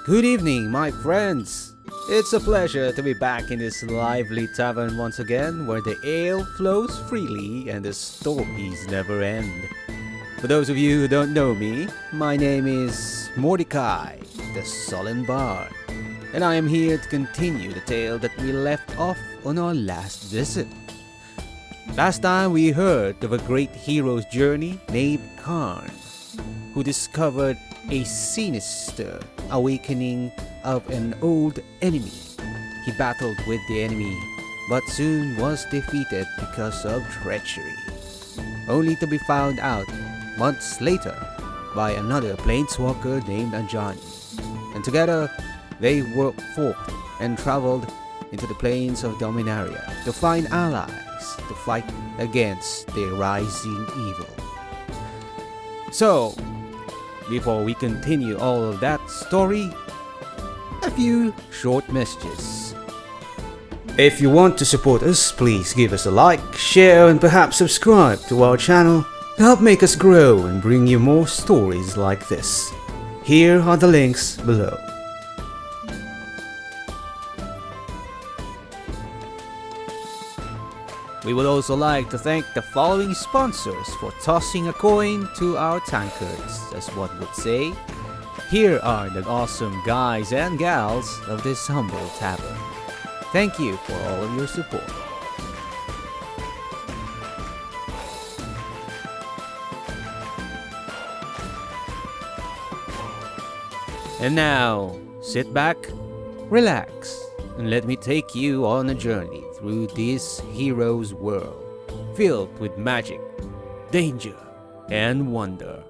Good evening, my friends. It's a pleasure to be back in this lively tavern once again, where the ale flows freely and the stories never end. For those of you who don't know me, my name is Mordecai, the Solemn Bard, and I am here to continue the tale that we left off on our last visit. Last time we heard of a great hero's journey named Karn, who discovered a sinister awakening of an old enemy. He battled with the enemy, but soon was defeated because of treachery, only to be found out months later by another planeswalker named Ajani. And together they worked forth and traveled into the plains of Dominaria to find allies to fight against the rising evil. So, before we continue all of that story, a few short messages. If you want to support us, please give us a like, share, and perhaps subscribe to our channel to help make us grow and bring you more stories like this. Here are the links below. We would also like to thank the following sponsors for tossing a coin to our tankards, as one would say. Here are the awesome guys and gals of this humble tavern. Thank you for all of your support. And now, sit back, relax, and let me take you on a journey through this hero's world, filled with magic, danger, and wonder.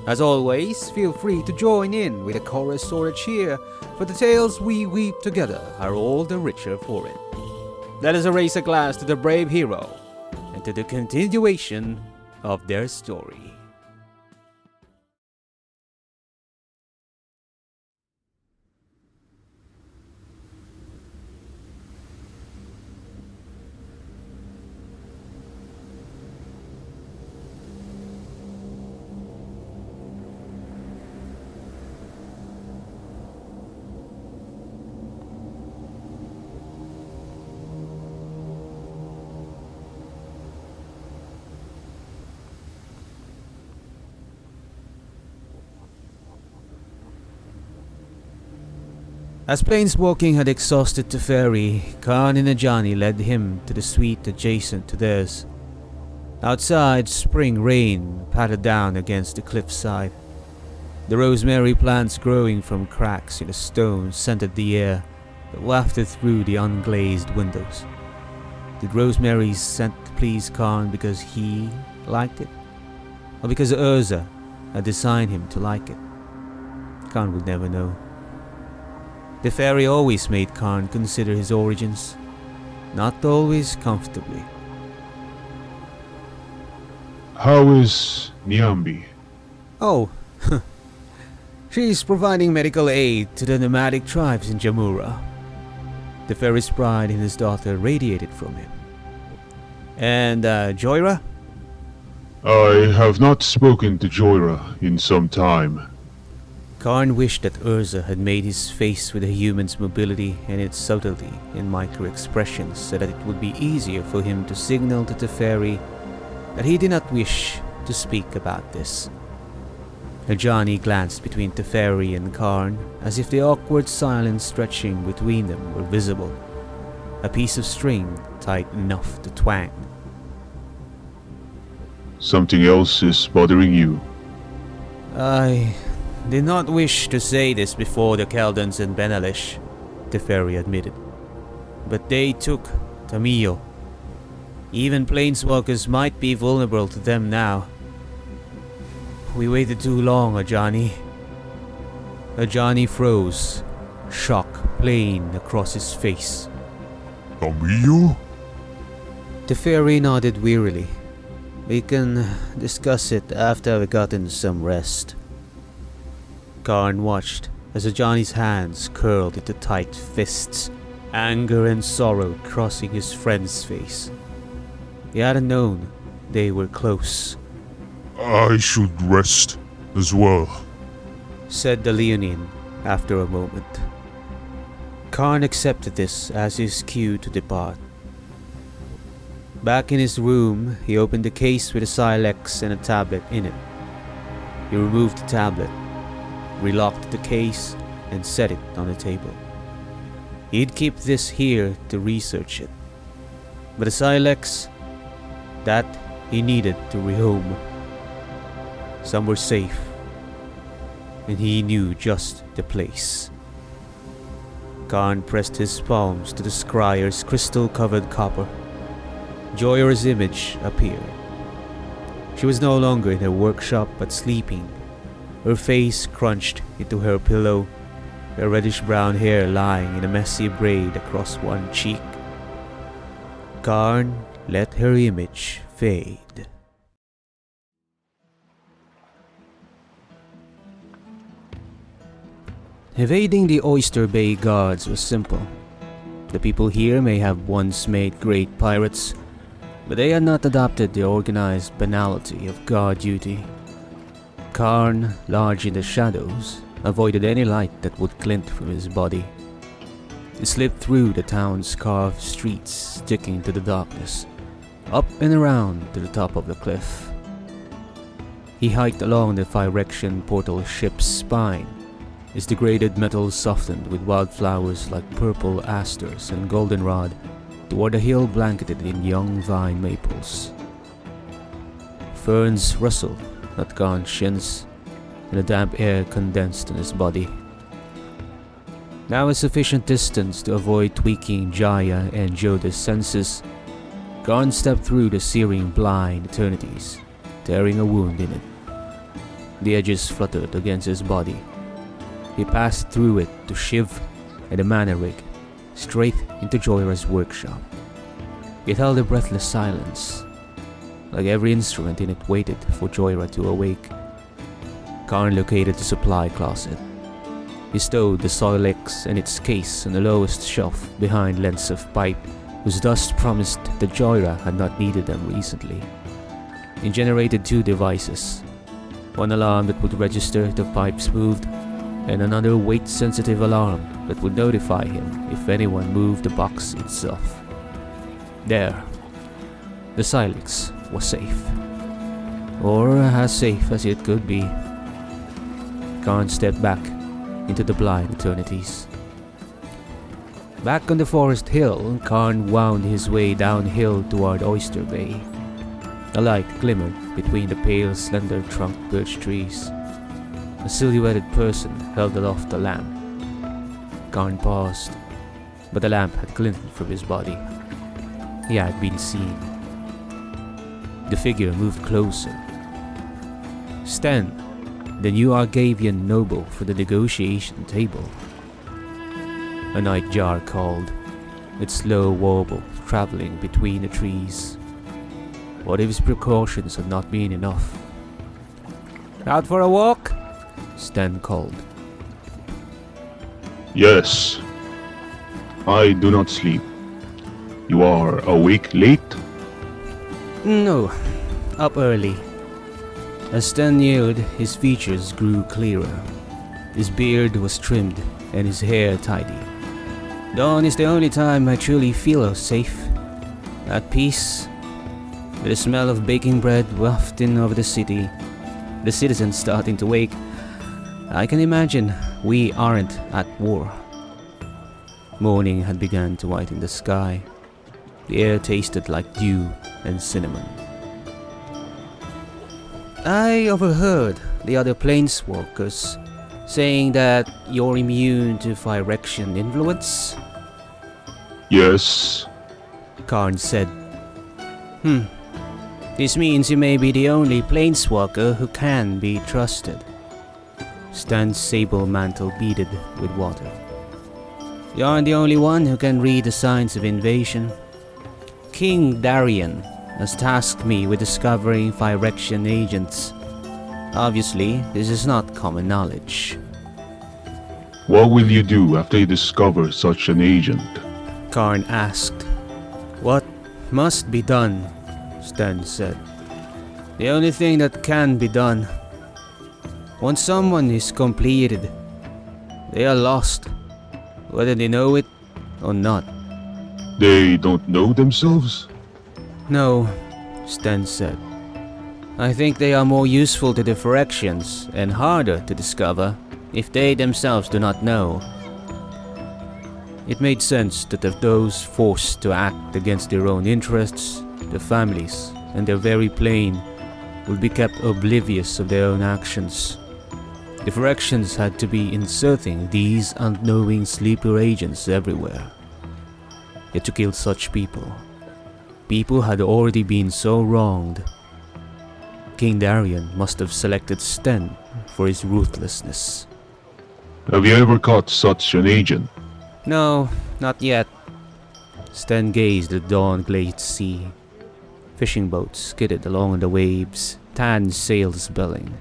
As always, feel free to join in with a chorus or a cheer, for the tales we weave together are all the richer for it. Let us raise a glass to the brave hero, and to the continuation of their story. As planeswalking had exhausted Teferi, Karn and Ajani led him to the suite adjacent to theirs. Outside, spring rain pattered down against the cliffside. The rosemary plants growing from cracks in the stone scented the air that wafted through the unglazed windows. Did rosemary's scent please Karn because he liked it? Or because Urza had designed him to like it? Karn would never know. The fairy always made Karn consider his origins, not always comfortably. How is Nyambi? Oh, she's providing medical aid to the nomadic tribes in Jamura. The fairy's pride in his daughter radiated from him. And Joyra? I have not spoken to Joyra in some time. Karn wished that Urza had made his face with a human's mobility and its subtlety in micro-expressions so that it would be easier for him to signal to Teferi that he did not wish to speak about this. Ajani glanced between Teferi and Karn as if the awkward silence stretching between them were visible, a piece of string tight enough to twang. Something else is bothering you. I did not wish to say this before the Keldons and Benalish, Teferi admitted. But they took Tamiyo. Even planeswalkers might be vulnerable to them now. We waited too long, Ajani. Ajani froze, shock plain across his face. Tamiyo? Teferi nodded wearily. We can discuss it after I've gotten some rest. Karn watched as Ajani's hands curled into tight fists, anger and sorrow crossing his friend's face. He hadn't known they were close. I should rest as well. said the Leonine, after a moment. Karn accepted this as his cue to depart. Back in his room, he opened the case with a Sylex and a tablet in it. He removed the tablet, relocked the case, and set it on the table. He'd keep this here to research it. But the Sylex, that he needed to rehome. Somewhere safe, and he knew just the place. Karn pressed his palms to the scryer's crystal-covered copper. Joyra's image appeared. She was no longer in her workshop but sleeping, her face crunched into her pillow, her reddish-brown hair lying in a messy braid across one cheek. Karn let her image fade. Evading the Oyster Bay guards was simple. The people here may have once made great pirates, but they had not adopted the organized banality of guard duty. Karn, large in the shadows, avoided any light that would glint from his body. He slipped through the town's carved streets, sticking to the darkness, up and around to the top of the cliff. He hiked along the Phyrexian portal ship's spine, his degraded metal softened with wildflowers like purple asters and goldenrod toward a hill blanketed in young vine maples. Ferns rustled at Karn's shins, and the damp air condensed on his body. Now a sufficient distance to avoid tweaking Jaya and Joda's senses, Karn stepped through the searing blind eternities, tearing a wound in it. The edges fluttered against his body. He passed through it to Shiv and the mana rig, straight into Joyra's workshop. It held a breathless silence. Like every instrument in it waited for Joyra to awake. Karn located the supply closet. He stowed the Sylex and its case on the lowest shelf behind lengths of pipe whose dust promised that Joyra had not needed them recently. He generated 2 devices, one alarm that would register if the pipes moved, and another weight-sensitive alarm that would notify him if anyone moved the box itself. There, the Sylex was safe. Or as safe as it could be. Karn stepped back into the blind eternities. Back on the forest hill, Karn wound his way downhill toward Oyster Bay. A light glimmered between the pale, slender-trunked birch trees. A silhouetted person held aloft a lamp. Karn paused, but the lamp had glinted from his body. He had been seen. The figure moved closer. Sten, the new Argavian noble for the negotiation table. A nightjar called, its low warble traveling between the trees. What if his precautions had not been enough? Out for a walk? Sten called. Yes. I do not sleep. You are awake late? No, up early. As Sten neared, his features grew clearer. His beard was trimmed and his hair tidy. Dawn is the only time I truly feel safe, at peace, with the smell of baking bread wafting over the city, the citizens starting to wake. I can imagine we aren't at war. Morning had begun to whiten the sky. The air tasted like dew and cinnamon. I overheard the other planeswalkers saying that you're immune to Phyrexian influence? Yes. Karn said. This means you may be the only planeswalker who can be trusted. Stan's sable mantle beaded with water. You aren't the only one who can read the signs of invasion. King Darian has tasked me with discovering Phyrexian agents. Obviously, this is not common knowledge. What will you do after you discover such an agent? Karn asked. What must be done, Stan said. The only thing that can be done. Once someone is completed, They are lost, whether they know it or not. They don't know themselves? No, Sten said. I think they are more useful to the Phyrexians and harder to discover if they themselves do not know. It made sense that of those forced to act against their own interests, their families, and their very plane would be kept oblivious of their own actions. The Phyrexians had to be inserting these unknowing sleeper agents everywhere. Yet to kill such people had already been so wronged. King Darian must have selected Sten for his ruthlessness. Have you ever caught such an agent? No, not yet. Sten gazed at the dawn-glazed sea. Fishing boats skidded along the waves, tan sails belling.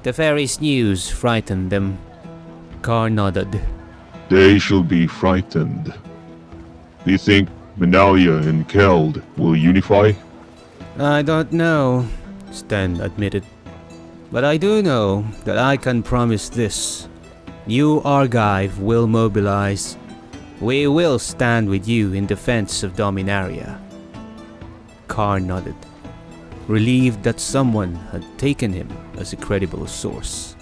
The fairy's news frightened them. Karn nodded. They shall be frightened. Do you think Dominaria and Keld will unify? I don't know, Sten admitted. But I do know that I can promise this. You Argive will mobilize. We will stand with you in defense of Dominaria. Karn nodded, relieved that someone had taken him as a credible source.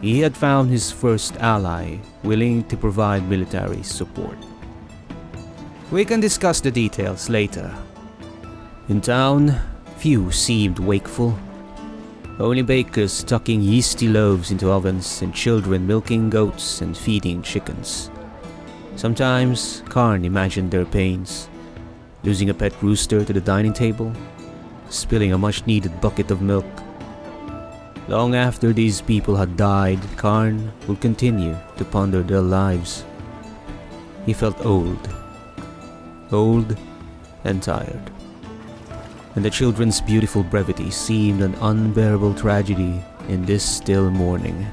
He had found his first ally willing to provide military support. We can discuss the details later. In town, few seemed wakeful. Only bakers tucking yeasty loaves into ovens and children milking goats and feeding chickens. Sometimes Karn imagined their pains, losing a pet rooster to the dining table, spilling a much-needed bucket of milk. Long after these people had died, Karn would continue to ponder their lives. He felt old and tired. And the children's beautiful brevity seemed an unbearable tragedy in this still morning.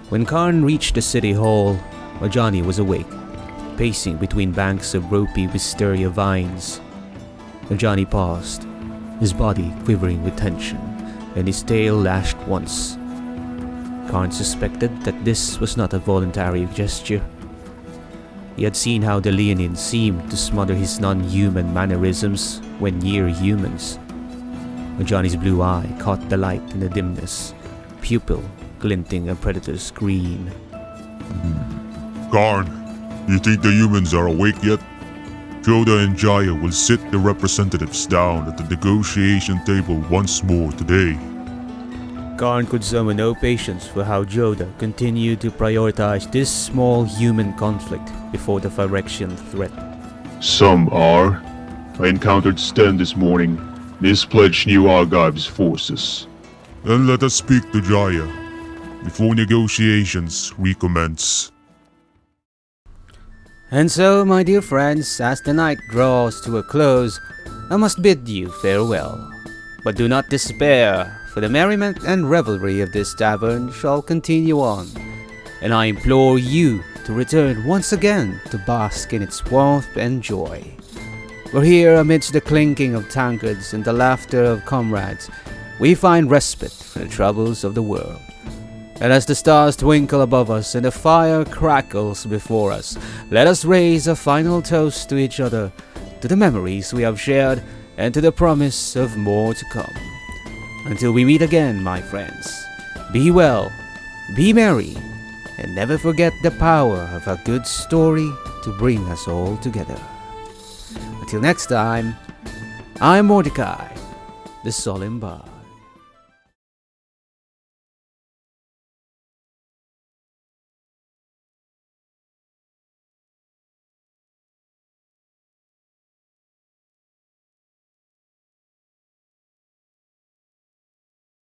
When Karn reached the city hall, Ajani was awake, pacing between banks of ropey wisteria vines. Ajani paused, his body quivering with tension, and his tail lashed once. Karn suspected that this was not a voluntary gesture. He had seen how the Leonid seemed to smother his non-human mannerisms when near humans. Johnny's blue eye caught the light in the dimness, pupil glinting a predator's green. Karn, you think the humans are awake yet? Joda and Jaya will sit the representatives down at the negotiation table once more today. Karn could summon no patience for how Joda continued to prioritize this small human conflict before the Phyrexian threat. Some are. I encountered Sten this morning. This pledged new Argive's forces. Then let us speak to Jaya before negotiations recommence. And so, my dear friends, as the night draws to a close, I must bid you farewell. But do not despair, for the merriment and revelry of this tavern shall continue on, and I implore you to return once again to bask in its warmth and joy. For here, amidst the clinking of tankards and the laughter of comrades, we find respite from the troubles of the world. And as the stars twinkle above us and the fire crackles before us, let us raise a final toast to each other, to the memories we have shared, and to the promise of more to come. Until we meet again, my friends, be well, be merry, and never forget the power of a good story to bring us all together. Until next time, I'm Mordecai, the Solemn Bard.